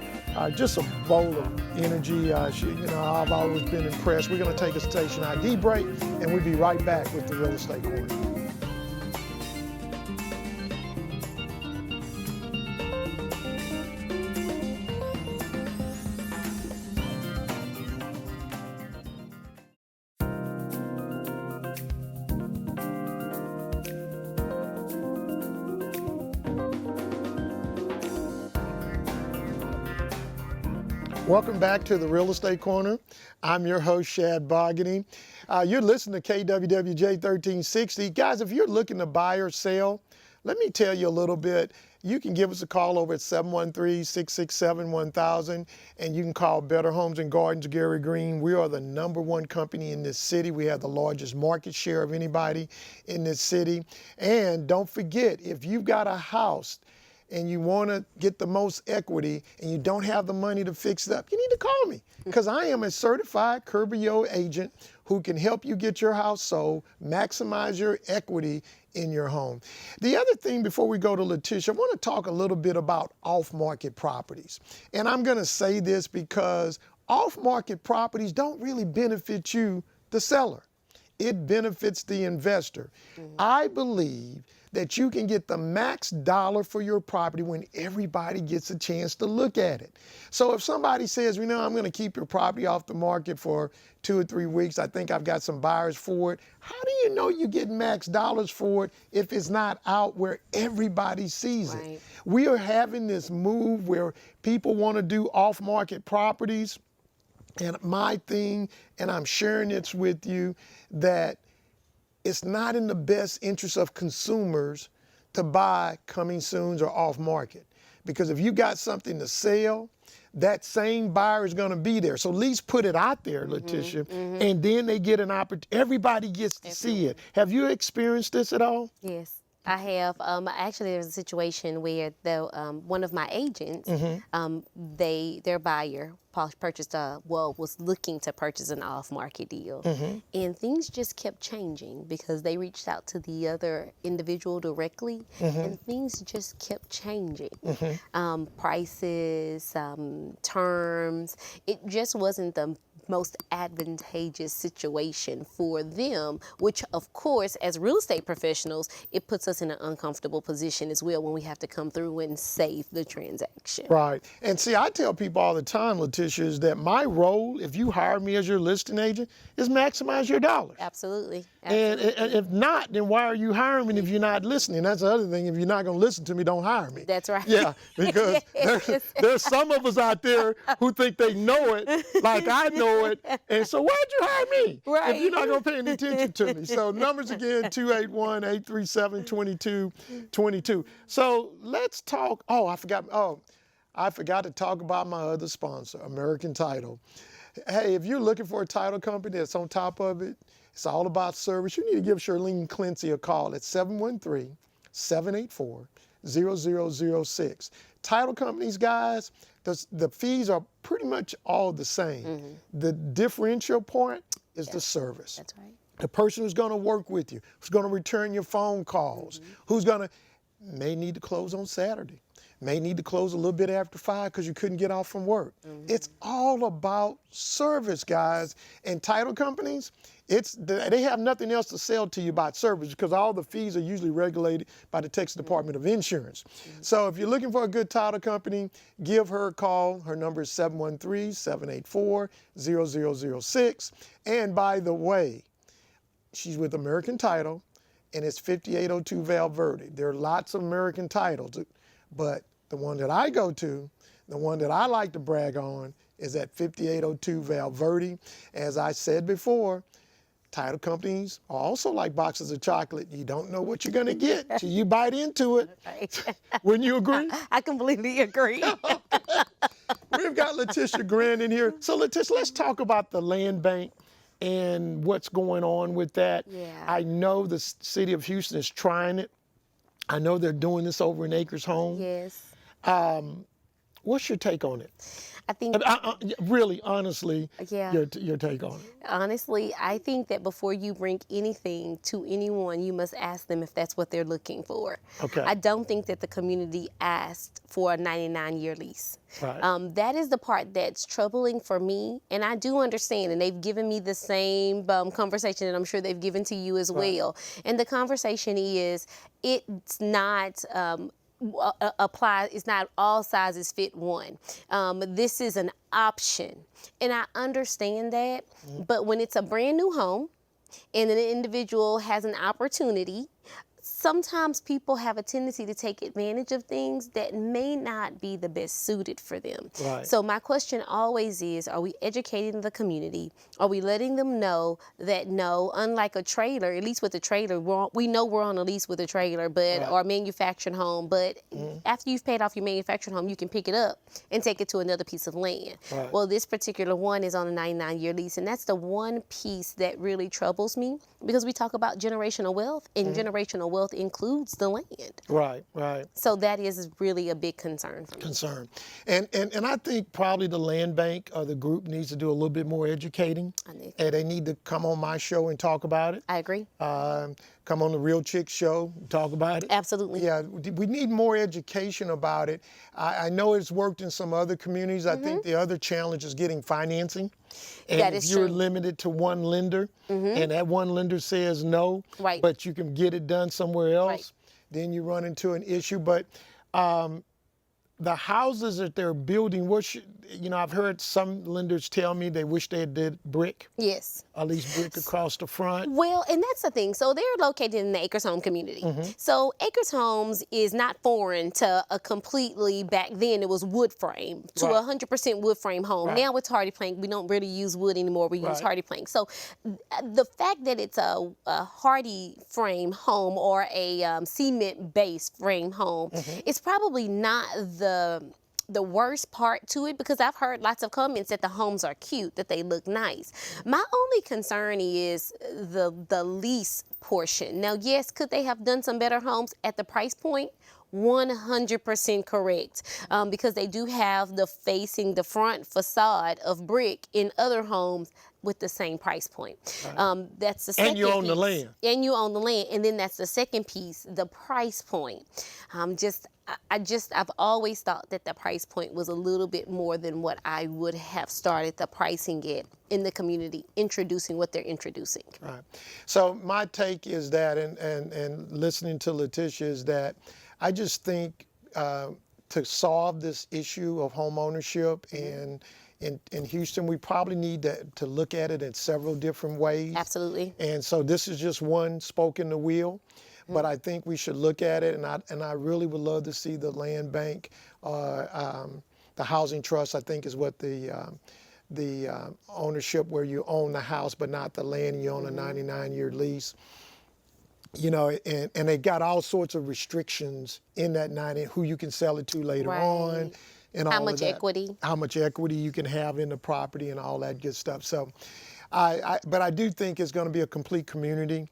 Just a bowl of energy. I've always been impressed. We're going to take a station ID break, and we'll be right back with the Real Estate Corner. Welcome back to the Real Estate Corner. I'm your host, Shad Bogany. You're listening to KWWJ 1360. Guys, if you're looking to buy or sell, let me tell you a little bit. You can give us a call over at 713-667-1000, and you can call Better Homes and Gardens, Gary Green. We are the #1 company in this city. We have the largest market share of anybody in this city. And don't forget, if you've got a house and you want to get the most equity and you don't have the money to fix it up, you need to call me, because I am a certified Curbio agent who can help you get your house sold, maximize your equity in your home. The other thing before we go to LaTisha, I want to talk a little bit about off-market properties. And I'm going to say this because off-market properties don't really benefit you, the seller. It benefits the investor. I believe that you can get the max dollar for your property when everybody gets a chance to look at it. So if somebody says, you know, I'm going to keep your property off the market for 2 or 3 weeks, I think I've got some buyers for it. How do you know you get max dollars for it if it's not out where everybody sees it? We are having this move where people want to do off-market properties. And my thing, and I'm sharing this with you, that it's not in the best interest of consumers to buy coming soons or off market. Because if you got something to sell, that same buyer is going to be there. So at least put it out there, LaTisha, and then they get an opportunity. Everybody gets to see it. Have you experienced this at all? Yes. I have. Actually, there's a situation where one of my agents, their buyer purchased was looking to purchase an off-market deal, and things just kept changing because they reached out to the other individual directly, and things just kept changing. Prices, terms. It just wasn't the most advantageous situation for them, which of course, as real estate professionals, it puts us in an uncomfortable position as well when we have to come through and save the transaction. Right. And see, I tell people all the time, LaTisha, is that my role, if you hire me as your listing agent, is maximize your dollars. Absolutely. And if not, then why are you hiring me if you're not listening? That's the other thing. If you're not going to listen to me, don't hire me. That's right. Yeah, because there's some of us out there who think they know it, like I know it. And so why'd you hire me if you're not going to pay any attention to me? So numbers again, 281-837-2222. So let's talk. I forgot to talk about my other sponsor, American Title. Hey, if you're looking for a title company that's on top of it, it's all about service, you need to give Charlene Clancy a call at 713-784-0006. Title companies, guys, the fees are pretty much all the same. The differential point is the service. That's right. The person who's going to work with you, who's going to return your phone calls, may need to close on Saturday, may need to close a little bit after 5 because you couldn't get off from work. It's all about service, guys. And title companies, they have nothing else to sell to you about service because all the fees are usually regulated by the Texas Department of Insurance. So if you're looking for a good title company, give her a call. Her number is 713-784-0006. And by the way, she's with American Title, and it's 5802 Val Verde. There are lots of American Titles, but the one that I go to, the one that I like to brag on, is at 5802 Val Verde. As I said before, title companies are also like boxes of chocolate. You don't know what you're going to get till you bite into it. Wouldn't you agree? I completely agree. We've got LaTisha Grand in here. So LaTisha, let's talk about the land bank and what's going on with that. Yeah. I know the city of Houston is trying it. I know they're doing this over in Acres Home. Yes. What's your take on it? I think really, honestly, yeah. your take on it. Honestly, I think that before you bring anything to anyone, you must ask them if that's what they're looking for. Okay. I don't think that the community asked for a 99-year lease. Right. That is the part that's troubling for me, and I do understand, and they've given me the same conversation that I'm sure they've given to you as well. And the conversation is, it's not it's not all sizes fit one. This is an option. And I understand that, but when it's a brand new home and an individual has an opportunity, sometimes people have a tendency to take advantage of things that may not be the best suited for them. Right. So my question always is, are we educating the community? Are we letting them know that no, unlike a trailer, at least with a trailer, we know we're on a lease with a trailer, but or a manufactured home, but after you've paid off your manufactured home, you can pick it up and take it to another piece of land. Right. Well, this particular one is on a 99-year lease, and that's the one piece that really troubles me, because we talk about generational wealth, and generational wealth includes the land. Right, right. So that is really a big concern for me. And I think probably the land bank or the group needs to do a little bit more educating. And they need to come on my show and talk about it. I agree. Come on the Real Chick show and talk about it. Absolutely. Yeah, we need more education about it. I know it's worked in some other communities. I think the other challenge is getting financing. And that if is you're true. limited to one lender and that one lender says no, Right. but you can get it done somewhere else, then you run into an issue. But the houses that they're building, I've heard some lenders tell me they wish they did brick, Yes. at least brick across the front. Well, and that's the thing. So they're located in the Acres Home community. So Acres Homes is not foreign to a completely, back then it was wood frame, to Right. 100% wood frame home. Right. Now it's hardy plank. We don't really use wood anymore. We use Right. hardy plank. So the fact that it's a hardy frame home or a cement-based frame home is probably not the worst part to it, because I've heard lots of comments that the homes are cute, that they look nice. My only concern is the lease portion. Now, yes, could they have done some better homes at the price point? 100% correct, because they do have the front facade of brick in other homes with the same price point. That's the second And you own the piece. land. And you own the land. And then that's the second piece, the price point. I've always thought that the price point was a little bit more than what I would have started the pricing at in the community, introducing what they're introducing. Right. So my take is that, and listening to LaTisha, is that I just think to solve this issue of home ownership in Houston, we probably need to look at it in several different ways. Absolutely. And so this is just one spoke in the wheel, but I think we should look at it, and I really would love to see the land bank, the housing trust, I think is what the ownership where you own the house but not the land, and you own a 99-year lease. And they got all sorts of restrictions in that 90, who you can sell it to later on, and how all much of that. equity. How much equity you can have in the property and all that good stuff. So, but I do think it's going to be a complete community.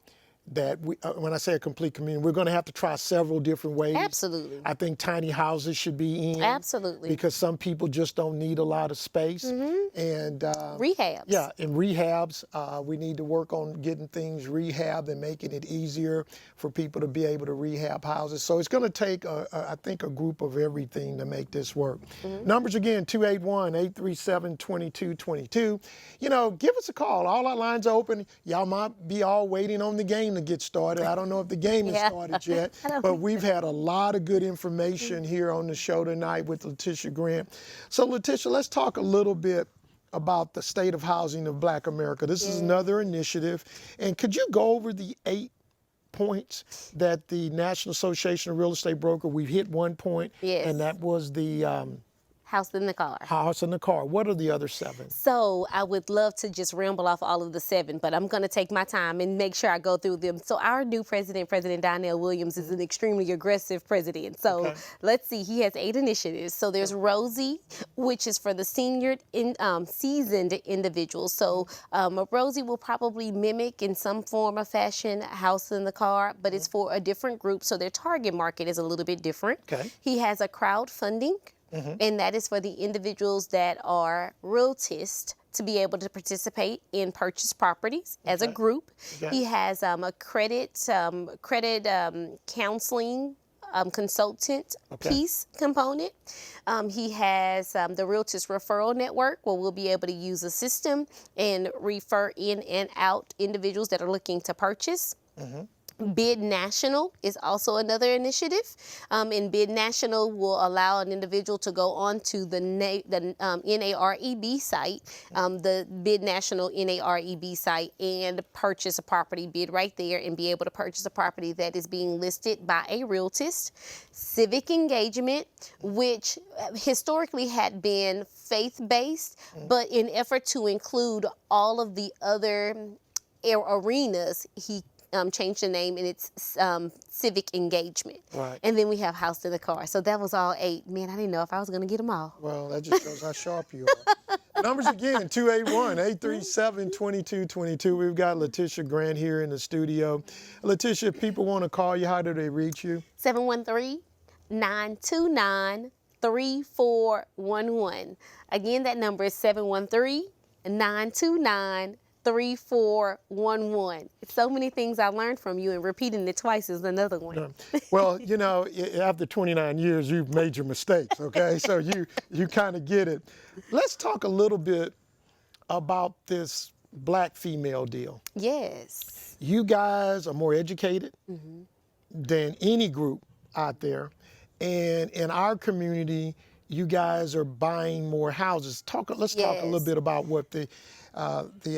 That when I say a complete community, we're going to have to try several different ways. Absolutely. I think tiny houses should be in. Absolutely. Because some people just don't need a lot of space. And rehabs. Yeah, in rehabs, we need to work on getting things rehabbed and making it easier for people to be able to rehab houses. So it's going to take, I think, a group of everything to make this work. Numbers again, 281-837-2222. Give us a call. All our lines are open. Y'all might be all waiting on the game to get started. I don't know if the game has started yet, but we've had a lot of good information here on the show tonight with LaTisha Grant. So LaTisha, let's talk a little bit about the state of housing of Black America. This is another initiative. And could you go over the 8 points that the National Association of Real Estate Brokers, we've hit 1 point, and that was the House in the car. House in the car. What are the other 7? So I would love to just ramble off all of the 7, but I'm going to take my time and make sure I go through them. So our new president, President Donnell Williams, is an extremely aggressive president. So let's see, he has 8 initiatives. So there's Rosie, which is for the seasoned individuals. So Rosie will probably mimic in some form or fashion House in the Car, but it's for a different group. So their target market is a little bit different. He has a crowdfunding. And that is for the individuals that are realtists to be able to participate in purchase properties as a group. He has a credit counseling consultant piece component. He has the Realtist Referral Network, where we'll be able to use a system and refer in and out individuals that are looking to purchase. Bid National is also another initiative, and Bid National will allow an individual to go on to the NAREB site, the Bid National NAREB site, and purchase a property, bid right there, and be able to purchase a property that is being listed by a realtist. Civic Engagement, which historically had been faith-based, but in effort to include all of the other arenas, he changed the name, and it's Civic Engagement. And then we have House in the Car. So that was all 8. Man, I didn't know if I was going to get them all. Well, that just shows how sharp you are. Numbers again, 281-837-2222. We've got LaTisha Grant here in the studio. LaTisha, if people want to call you, how do they reach you? 713-929-3411. Again, that number is 713-929-3411. 3411. So many things I learned from you, and repeating it twice is another one. Well, after 29 years, you've made your mistakes, okay? So you kind of get it. Let's talk a little bit about this Black female deal. Yes. You guys are more educated. than any group out there. And in our community, you guys are buying more houses. Let's talk a little Yes. bit about what the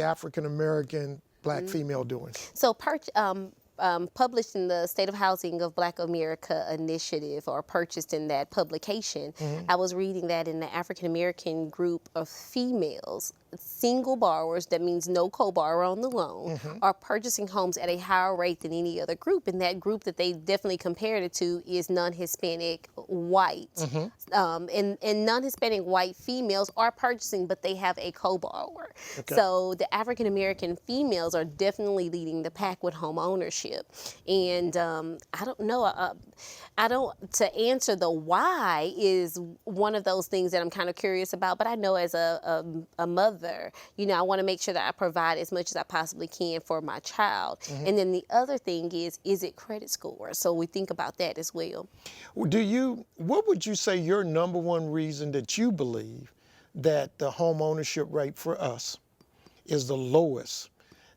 African American Black female doing. So, published in the State of Housing of Black America initiative, or purchased in that publication, I was reading that in the African American group of females, single borrowers, that means no co-borrower on the loan, are purchasing homes at a higher rate than any other group. And that group that they definitely compared it to is non-Hispanic white. And non-Hispanic white females are purchasing, but they have a co-borrower. Okay. So the African American females are definitely leading the pack with home ownership. And I don't know, to answer the why is one of those things that I'm kind of curious about, but I know as a mother, I want to make sure that I provide as much as I possibly can for my child. And then the other thing is it credit score? So we think about that as well. What would you say your number one reason that you believe that the home ownership rate for us is the lowest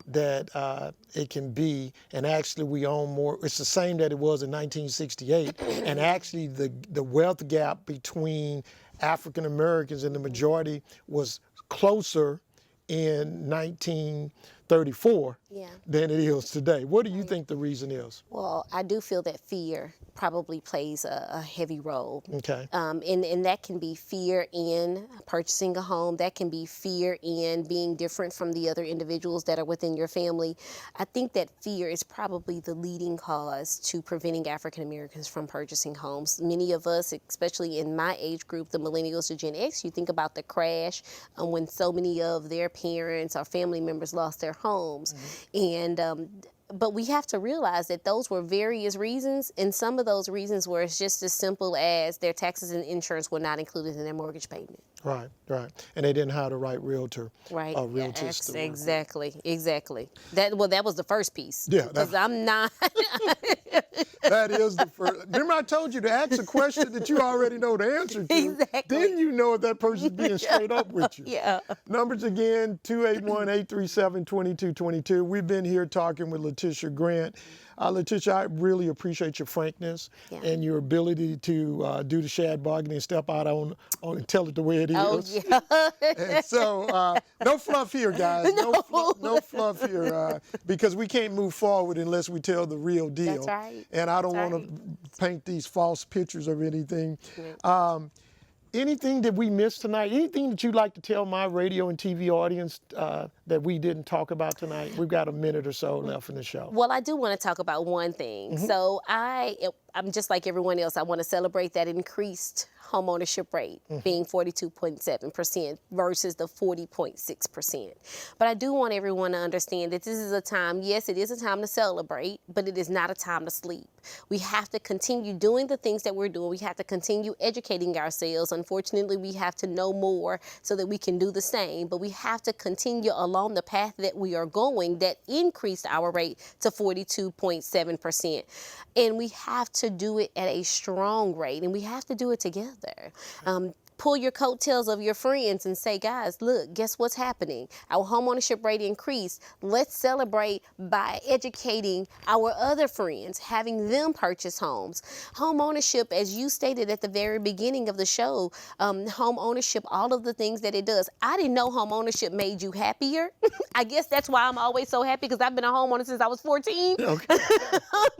that it can be, and actually we own more? It's the same that it was in 1968, and actually the wealth gap between African Americans and the majority was closer in 1934 than it is today. What do you think the reason is? Well, I do feel that fear probably plays a heavy role. Okay. And that can be fear in purchasing a home. That can be fear in being different from the other individuals that are within your family. I think that fear is probably the leading cause to preventing African Americans from purchasing homes. Many of us, especially in my age group, the millennials or Gen X, you think about the crash when so many of their parents or family members lost their homes. And but we have to realize that those were various reasons, and some of those reasons were just as simple as their taxes and insurance were not included in their mortgage payment. Right. And they didn't hire the right realtor. Right. Realtors. Exactly. That was the first piece. Yeah. Because I'm not. That is the first. Remember I told you to ask a question that you already know the answer to. Exactly. Then you know if that person's being straight up with you. Yeah. Numbers again, 281-837-2222. We've been here talking with LaTisha Grant. LaTisha, I really appreciate your frankness and your ability to do the shad bargaining and step out on and tell it the way it is. Oh, yeah. And so, no fluff here, guys. No fluff here, because we can't move forward unless we tell the real deal. That's right. And I don't want to paint these false pictures of anything. Anything that we missed tonight? Anything that you'd like to tell my radio and TV audience that we didn't talk about tonight? We've got a minute or so left in the show. Well, I do want to talk about one thing. So I'm just like everyone else. I want to celebrate that increased home ownership rate being 42.7% versus the 40.6%. But I do want everyone to understand that this is a time, yes, it is a time to celebrate, but it is not a time to sleep. We have to continue doing the things that we're doing. We have to continue educating ourselves. Unfortunately, we have to know more so that we can do the same, but we have to continue along the path that we are going that increased our rate to 42.7%. And we have to do it at a strong rate, and we have to do it together. Pull your coattails of your friends and say, guys, look, guess what's happening? Our homeownership rate increased. Let's celebrate by educating our other friends, having them purchase homes. Homeownership, as you stated at the very beginning of the show, homeownership, all of the things that it does. I didn't know homeownership made you happier. I guess that's why I'm always so happy, because I've been a homeowner since I was 14. Okay.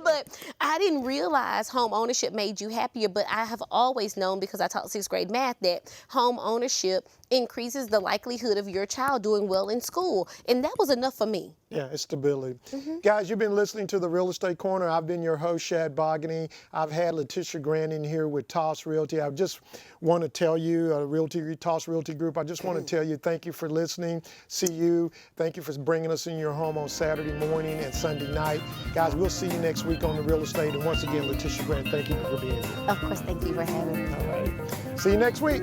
But I didn't realize home ownership made you happier, but I have always known, because I taught 6th grade math, that home ownership increases the likelihood of your child doing well in school. And that was enough for me. Yeah, it's stability. Guys, you've been listening to The Real Estate Corner. I've been your host, Shad Bogany. I've had LaTisha Grant in here with TAS Realty. I just want to tell you, TAS Realty Group, I just want to tell you thank you for listening. See you. Thank you for bringing us in your home on Saturday morning and Sunday night. Guys, we'll see you next week on The Real Estate. And once again, LaTisha Grant, thank you for being here. Of course, thank you for having me. All right. See you next week.